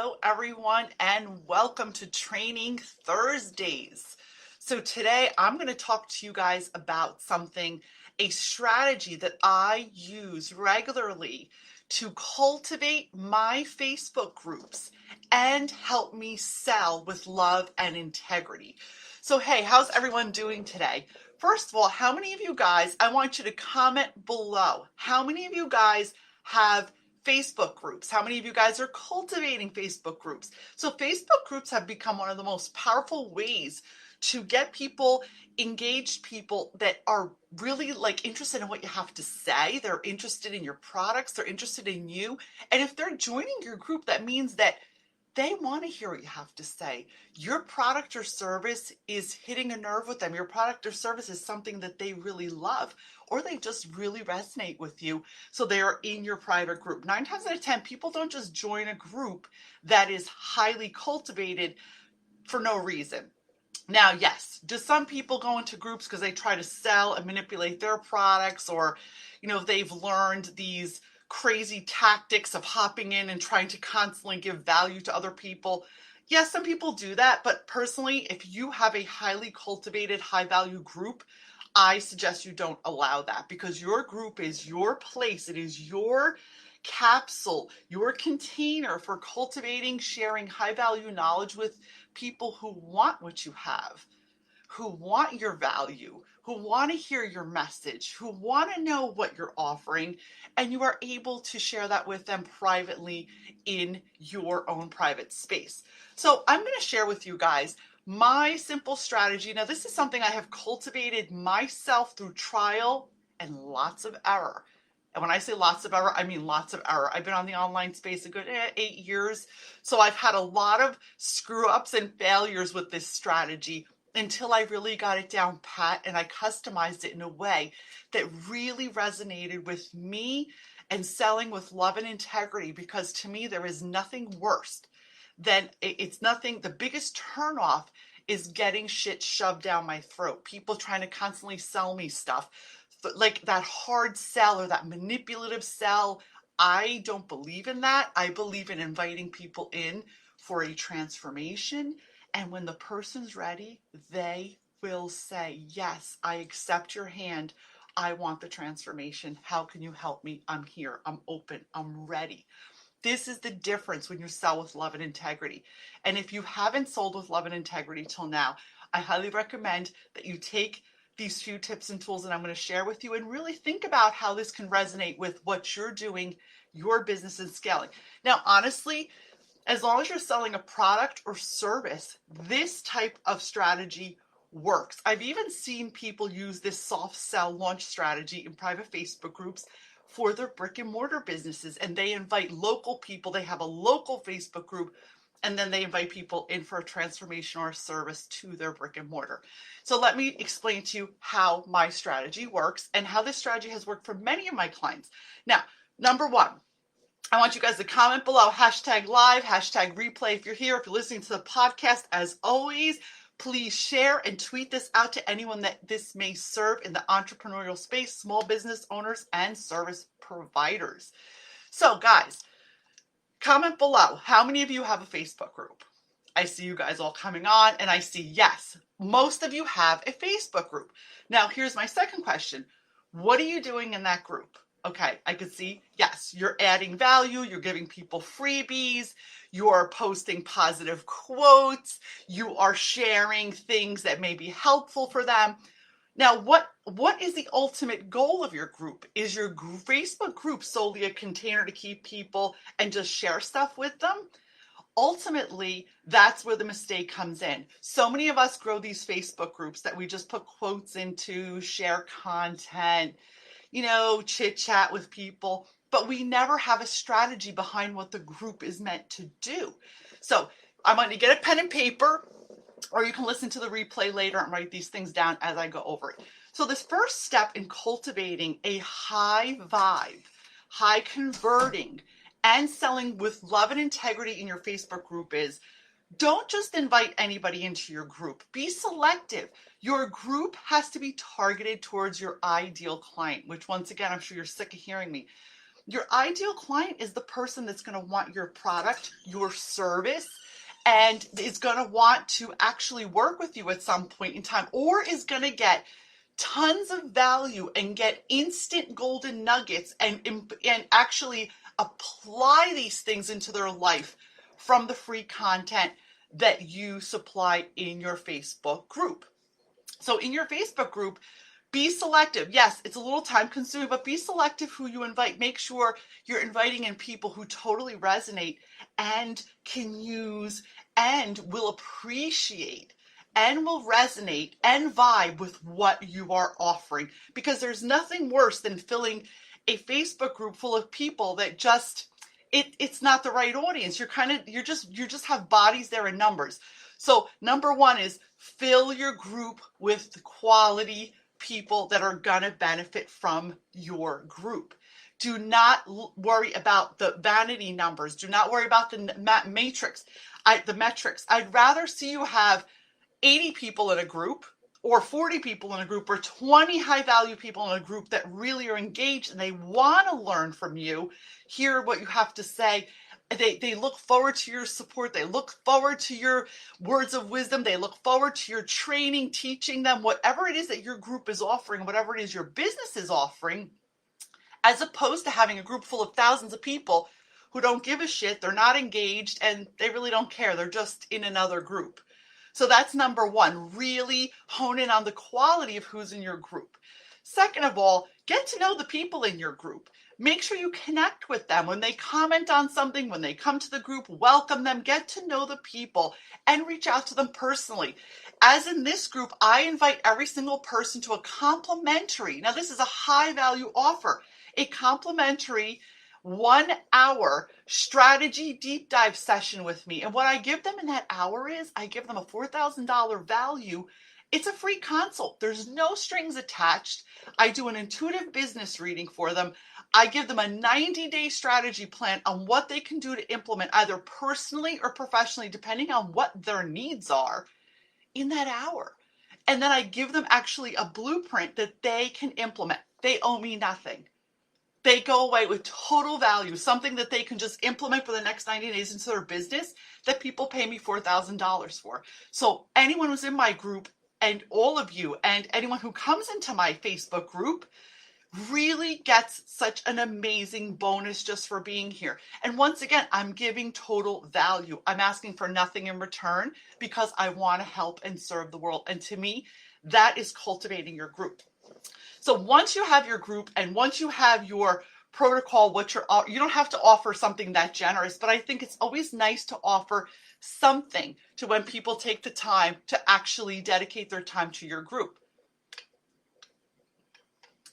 Hello, everyone, and welcome to Training Thursdays. So, today I'm going to talk to you guys about a strategy that I use regularly to cultivate my Facebook groups and help me sell with love and integrity. So, hey, how's everyone doing today? First of all, how many of you guys, I want you to comment below, how many of you guys have Facebook groups? How many of you guys are cultivating Facebook groups? So Facebook groups have become one of the most powerful ways to get people, engaged people that are really interested in what you have to say. They're interested in your products. They're interested in you. And if they're joining your group, that means that they want to hear what you have to say. Your product or service is hitting a nerve with them. Your product or service is something that they really love, or they just really resonate with you. So they are in your private group. 9 times out of 10, people don't just join a group that is highly cultivated for no reason. Now, yes, do some people go into groups because they try to sell and manipulate their products, or, they've learned these crazy tactics of hopping in and trying to constantly give value to other people? Yes, some people do that, but personally, if you have a highly cultivated, high value group, I suggest you don't allow that, because your group is your place. It is your capsule, your container for cultivating, sharing high value knowledge with people who want what you have, who want your value, who want to hear your message, who want to know what you're offering, and you are able to share that with them privately in your own private space. So I'm going to share with you guys my simple strategy. Now, this is something I have cultivated myself through trial and lots of error. And when I say lots of error, I mean lots of error. I've been on the online space a good 8 years. So I've had a lot of screw ups and failures with this strategy until I really got it down pat and I customized it in a way that really resonated with me and selling with love and integrity. Because to me, there is nothing worse than the biggest turnoff is getting shit shoved down my throat. People trying to constantly sell me stuff, like that hard sell or that manipulative sell. I don't believe in that. I believe in inviting people in for a transformation. And when the person's ready, they will say, yes, I accept your hand. I want the transformation. How can you help me? I'm here. I'm open. I'm ready. This is the difference when you sell with love and integrity. And if you haven't sold with love and integrity till now, I highly recommend that you take these few tips and tools that I'm going to share with you and really think about how this can resonate with what you're doing, your business, and scaling. Now, honestly, as long as you're selling a product or service, this type of strategy works. I've even seen people use this soft sell launch strategy in private Facebook groups for their brick and mortar businesses, and they invite local people. They have a local Facebook group, and then they invite people in for a transformation or a service to their brick and mortar. So let me explain to you how my strategy works and how this strategy has worked for many of my clients. Now, number one, I want you guys to comment below, hashtag live, hashtag replay if you're here. If you're listening to the podcast, as always, please share and tweet this out to anyone that this may serve in the entrepreneurial space, small business owners and service providers. So guys, comment below, how many of you have a Facebook group? I see you guys all coming on, and I see, yes, most of you have a Facebook group. Now, here's my second question. What are you doing in that group? Okay, I could see, yes, you're adding value, you're giving people freebies, you are posting positive quotes, you are sharing things that may be helpful for them. Now, what is the ultimate goal of your group? Is your Facebook group solely a container to keep people and just share stuff with them? Ultimately, that's where the mistake comes in. So many of us grow these Facebook groups that we just put quotes into, share content, chit chat with people, but we never have a strategy behind what the group is meant to do. So I'm going to get a pen and paper, or you can listen to the replay later and write these things down as I go over it. So this first step in cultivating a high vibe, high converting, and selling with love and integrity in your Facebook group is, don't just invite anybody into your group. Be selective. Your group has to be targeted towards your ideal client, which once again, I'm sure you're sick of hearing me. Your ideal client is the person that's going to want your product, your service, and is going to want to actually work with you at some point in time, or is going to get tons of value and get instant golden nuggets and actually apply these things into their life from the free content that you supply in your Facebook group. So in your Facebook group, be selective. Yes, it's a little time consuming, but be selective who you invite. Make sure you're inviting in people who totally resonate and can use and will appreciate and will resonate and vibe with what you are offering. Because there's nothing worse than filling a Facebook group full of people that just it's not the right audience. You just have bodies there in numbers. So number one is fill your group with quality people that are going to benefit from your group. Do not worry about the vanity numbers. Do not worry about the metrics. I'd rather see you have 80 people in a group or 40 people in a group or 20 high value people in a group that really are engaged and they want to learn from you, hear what you have to say. They look forward to your support. They look forward to your words of wisdom. They look forward to your training, teaching them whatever it is that your group is offering, whatever it is your business is offering, as opposed to having a group full of thousands of people who don't give a shit. They're not engaged and they really don't care. They're just in another group. So that's number one. Really hone in on the quality of who's in your group. Second of all, get to know the people in your group. Make sure you connect with them. When they comment on something, when they come to the group, welcome them, get to know the people and reach out to them personally. As in this group, I invite every single person to a complimentary, now this is a high value offer, a complimentary 1 hour strategy deep dive session with me. And what I give them in that hour is I give them a $4,000 value. It's a free consult. There's no strings attached. I do an intuitive business reading for them. I give them a 90-day strategy plan on what they can do to implement either personally or professionally, depending on what their needs are in that hour. And then I give them actually a blueprint that they can implement. They owe me nothing. They go away with total value, something that they can just implement for the next 90 days into their business that people pay me $4,000 for. So anyone who's in my group and all of you and anyone who comes into my Facebook group really gets such an amazing bonus just for being here. And once again, I'm giving total value. I'm asking for nothing in return because I want to help and serve the world. And to me, that is cultivating your group. So once you have your group and once you have your protocol, you don't have to offer something that generous, but I think it's always nice to offer something to when people take the time to actually dedicate their time to your group.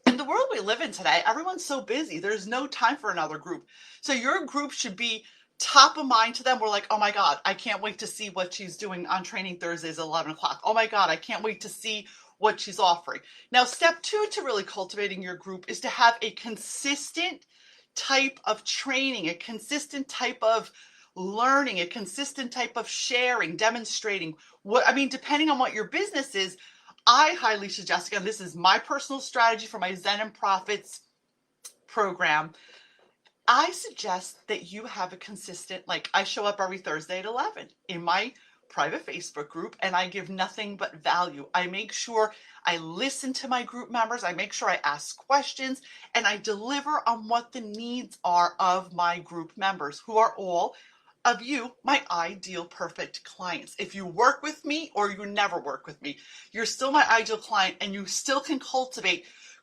In the world we live in today, everyone's so busy. There's no time for another group. So your group should be top of mind to them. We're like, oh my God, I can't wait to see what she's doing on Training Thursdays at 11 o'clock. Oh my God, I can't wait to see what she's offering. Now, step 2 to really cultivating your group is to have a consistent type of training, a consistent type of learning, a consistent type of sharing, demonstrating. Depending on what your business is, I highly suggest, again, this is my personal strategy for my Zen and Profits program. I suggest that you have a consistent, I show up every Thursday at 11 in my private Facebook group and I give nothing but value. I make sure I listen to my group members. I make sure I ask questions and I deliver on what the needs are of my group members, who are all of you, my ideal perfect clients. If you work with me or you never work with me, you're still my ideal client and you still can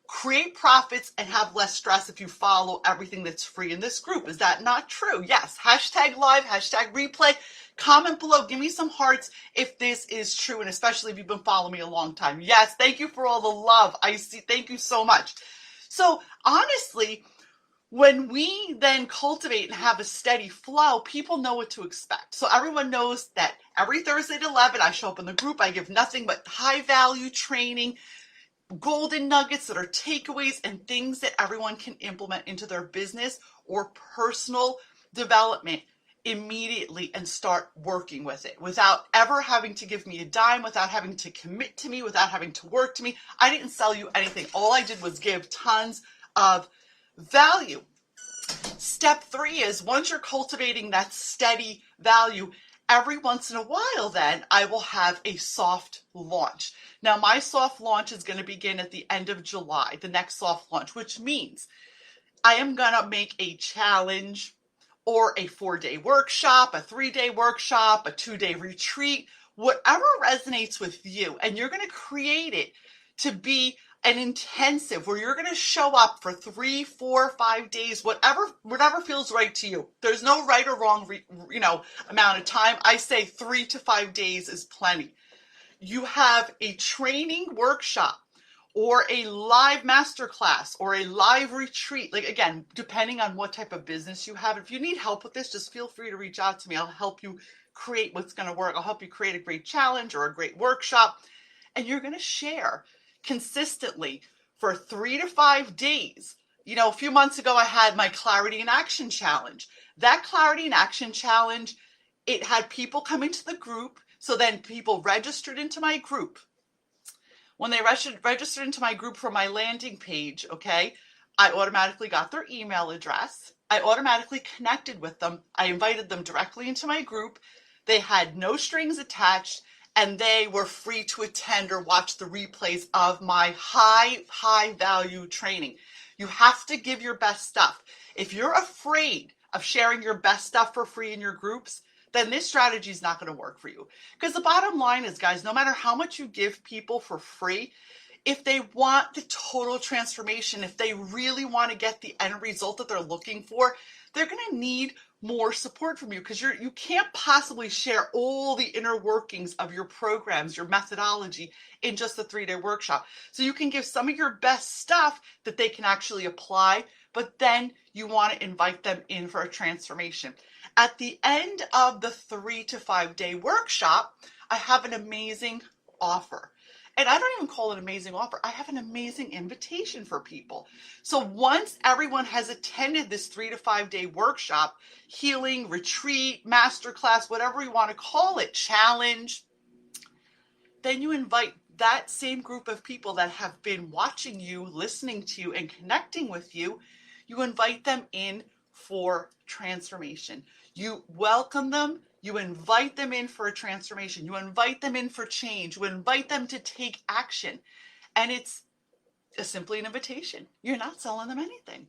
create profits and have less stress if you follow everything that's free in this group. Is that not true? Yes. #live, #replay. Comment below. Give me some hearts if this is true, and especially if you've been following me a long time. Yes. Thank you for all the love. I see. Thank you so much. So honestly, when we then cultivate and have a steady flow, people know what to expect. So everyone knows that every Thursday at 11, I show up in the group. I give nothing but high value training, golden nuggets that are takeaways and things that everyone can implement into their business or personal development immediately and start working with it without ever having to give me a dime, without having to commit to me, without having to work to me. I didn't sell you anything. All I did was give tons of value. Step 3 is once you're cultivating that steady value, every once in a while, then I will have a soft launch. Now, my soft launch is going to begin at the end of July, the next soft launch, which means I am going to make a challenge or a 4-day workshop, a 3-day workshop, a 2-day retreat, whatever resonates with you. And you're going to create it to be an intensive where you're going to show up for 3, 4, 5 days, whatever feels right to you. There's no right or wrong, amount of time. I say 3 to 5 days is plenty. You have a training workshop or a live masterclass or a live retreat. Like, again, depending on what type of business you have. If you need help with this, just feel free to reach out to me. I'll help you create what's going to work. I'll help you create a great challenge or a great workshop. And you're going to share consistently for 3 to 5 days. A few months ago, I had my Clarity in Action Challenge. That Clarity in Action Challenge, it had people come into the group. So then people registered into my group. When they registered into my group from my landing page, okay, I automatically got their email address. I automatically connected with them. I invited them directly into my group. They had no strings attached, and they were free to attend or watch the replays of my high value training. You have to give your best stuff. If you're afraid of sharing your best stuff for free in your groups, then this strategy is not going to work for you. Because the bottom line is, guys, no matter how much you give people for free, if they want the total transformation, if they really want to get the end result that they're looking for, they're going to need more support from you, because you can't possibly share all the inner workings of your programs, your methodology in just a 3-day workshop. So you can give some of your best stuff that they can actually apply, but then you want to invite them in for a transformation. At the end of the 3 to 5 day workshop, I have an amazing offer. And I don't even call it an amazing offer. I have an amazing invitation for people. So once everyone has attended this 3 to 5 day workshop, healing, retreat, masterclass, whatever you want to call it, challenge, then you invite that same group of people that have been watching you, listening to you, and connecting with you, you invite them in for transformation. You welcome them. You invite them in for a transformation. You invite them in for change. You invite them to take action. And it's simply an invitation. You're not selling them anything.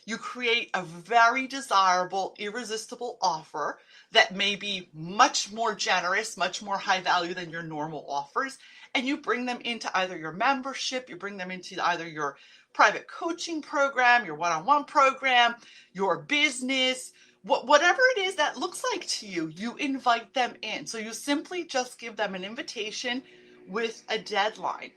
You create a very desirable, irresistible offer that may be much more generous, much more high value than your normal offers. And you bring them into either your membership, you bring them into either your private coaching program, your one-on-one program, your business, whatever it is that looks like to you, you invite them in. So you simply just give them an invitation with a deadline.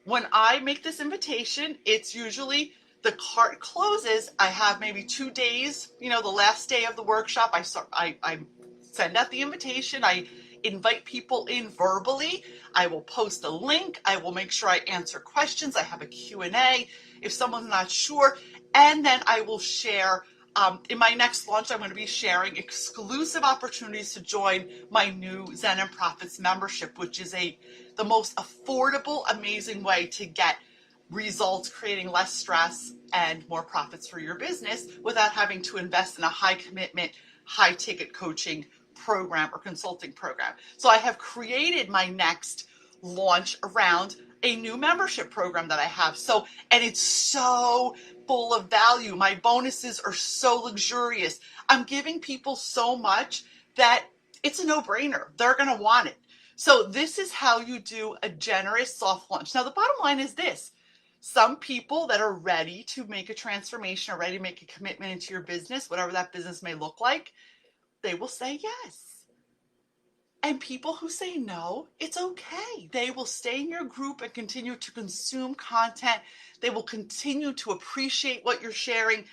When I make this invitation, it's usually the cart closes. I have maybe 2 days, the last day of the workshop, I send out the invitation. I invite people in verbally. I will post a link. I will make sure I answer questions. I have a Q&A if someone's not sure. And then I will share, in my next launch, I'm going to be sharing exclusive opportunities to join my new Zen and Profits membership, which is the most affordable, amazing way to get results, creating less stress and more profits for your business without having to invest in a high commitment, high ticket coaching program or consulting program. So I have created my next launch around a new membership program that I have. And it's so full of value. My bonuses are so luxurious. I'm giving people so much that it's a no-brainer. They're going to want it. So this is how you do a generous soft launch. Now, the bottom line is this. Some people that are ready to make a transformation or ready to make a commitment into your business, whatever that business may look like, they will say yes. And people who say no, it's okay. They will stay in your group and continue to consume content. They will continue to appreciate what you're sharing.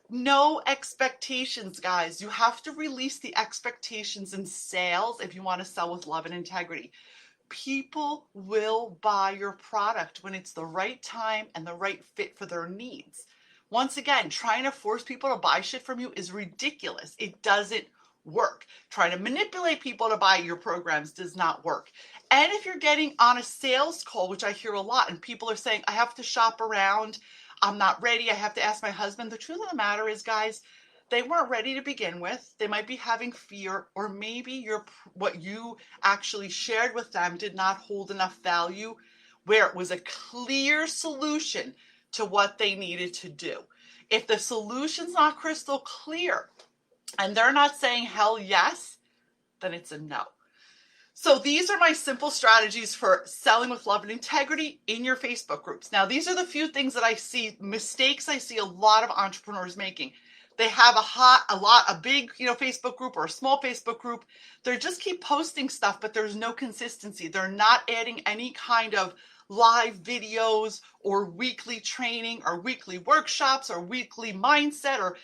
No expectations, guys. You have to release the expectations in sales if you want to sell with love and integrity. People will buy your product when it's the right time and the right fit for their needs. Once again, trying to force people to buy shit from you is ridiculous. It doesn't work. Trying to manipulate people to buy your programs does not work. And if you're getting on a sales call, which I hear a lot, and people are saying, I have to shop around, I'm not ready. I have to ask my husband. The truth of the matter is, guys, they weren't ready to begin with. They might be having fear, or maybe what you actually shared with them did not hold enough value where it was a clear solution to what they needed to do. If the solution's not crystal clear and they're not saying hell yes, then it's a no. So these are my simple strategies for selling with love and integrity in your Facebook groups. Now, these are the few things that I see, mistakes I see a lot of entrepreneurs making. They have a big, Facebook group or a small Facebook group. They just keep posting stuff, but there's no consistency. They're not adding any kind of live videos or weekly training or weekly workshops or weekly mindset or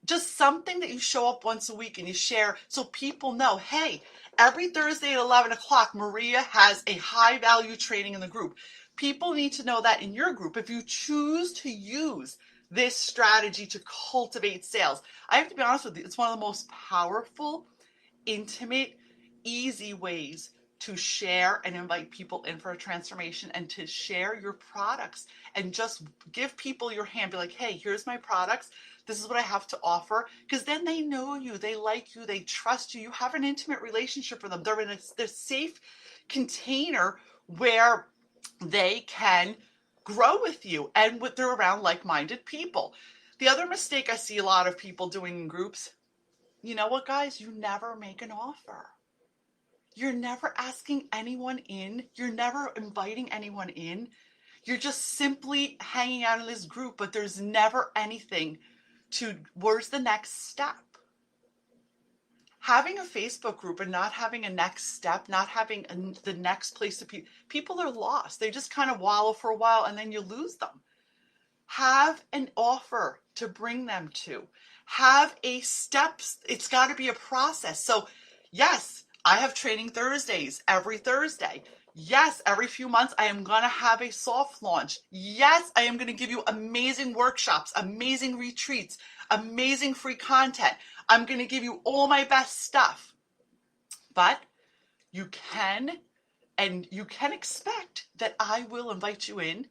just something that you show up once a week and you share so people know, hey, every Thursday at 11 o'clock, Maria has a high value training in the group. People need to know that in your group if you choose to use this strategy to cultivate sales. I have to be honest with you, it's one of the most powerful, intimate, easy ways to share and invite people in for a transformation and to share your products and just give people your hand. Be like, hey, here's my products. This is what I have to offer. Because then they know you, they like you, they trust you. You have an intimate relationship with them. They're in a safe container where they can grow with you and they're around like-minded people. The other mistake I see a lot of people doing in groups, you know what, guys? You never make an offer. You're never asking anyone in. You're never inviting anyone in. You're just simply hanging out in this group, but there's never anything to, where's the next step? Having a Facebook group and not having a next step, not having the next place to people are lost. They just kind of wallow for a while and then you lose them. Have an offer to bring them to. Have a steps. It's got to be a process. So yes, I have training Thursdays every Thursday. Yes, every few months I am going to have a soft launch. Yes, I am going to give you amazing workshops, amazing retreats, amazing free content. I'm going to give you all my best stuff. But you can expect that I will invite you in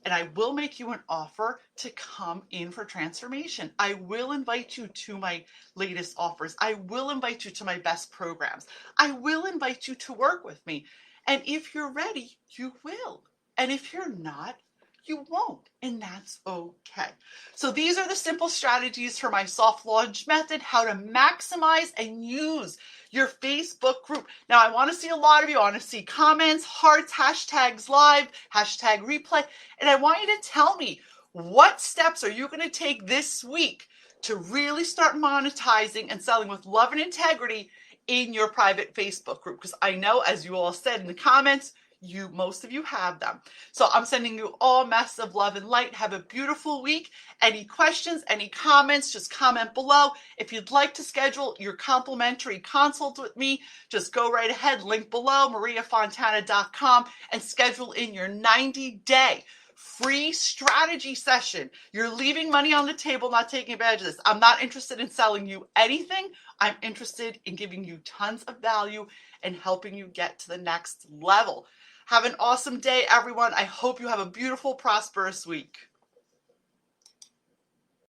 and I will make you an offer to come in for transformation. I will invite you to my latest offers. I will invite you to my best programs. I will invite you to work with me. And if you're ready, you will. And if you're not, you won't. And that's okay. So these are the simple strategies for my soft launch method, how to maximize and use your Facebook group. Now, I want to see a lot of you. I want to see comments, hearts, hashtags live, hashtag replay. And I want you to tell me, what steps are you going to take this week to really start monetizing and selling with love and integrity in your private Facebook group? Because I know, as you all said in the comments, most of you have them. So I'm sending you all massive love and light. Have a beautiful week. Any questions, any comments, just comment below. If you'd like to schedule your complimentary consult with me, just go right ahead, link below, mariafontana.com, and schedule in your 90-day free strategy session. You're leaving money on the table, not taking advantage of this. I'm not interested in selling you anything. I'm interested in giving you tons of value and helping you get to the next level. Have an awesome day, everyone. I hope you have a beautiful, prosperous week.